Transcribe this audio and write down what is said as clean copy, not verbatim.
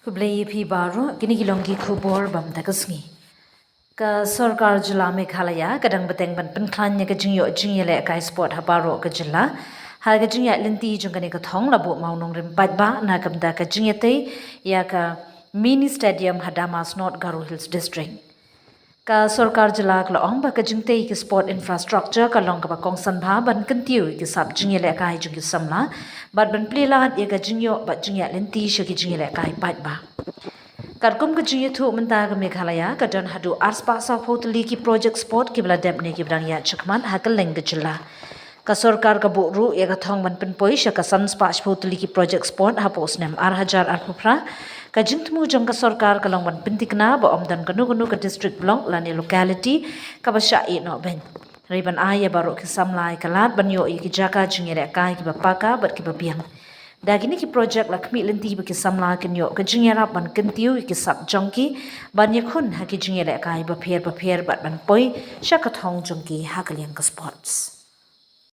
Hublai phi baro kini kilongi khubor bam takasngi ka sarkar jylla Meghalaya kadang bateng ban penklan nya ka jingyo jingyele kai sport habaro ka jylla ha ka jingya linti jungkani ka thong labu maunong rim patba na kamda ka jingyate ya ka mini stadium Hadamas North Garo Hills district ka sarkar jylla ka ong ba ka jingte ki sport infrastructure ka long ka ba kong san bha ban kantiu ki sap jingyele kai jungki samla bat ban plela ya ka jingyo ba jingya linti shaki jingyele kai patba Karkum ke jingye thu menta ke Meghalaya ka dan Haduh arspa sa tylli ki projek sport ki bla depne ki brang ya chakman hakal leng ke jylla ka sarkar ka buru ya ka thong ban pin poi sha ka san spa tylli ki projek sport ha pos nem 8000 arphra ka jingtmu jong ka sarkar ka long ban pin tikna ba omdan ka nu ka district block la ne locality ka ba sha e no ben riban aya baro ki samlai kalat ban yo ki jaka jingye re kai ki ba paka bat ki ba biang Dagini ki projek la kmi lenti ba ki samla kinyo ka jingyara ban kentiu ki sap jongki ban yakhun ha ki jingyara kai ba pher bat ban poi sha ka thong jongki ha ka liang ka sports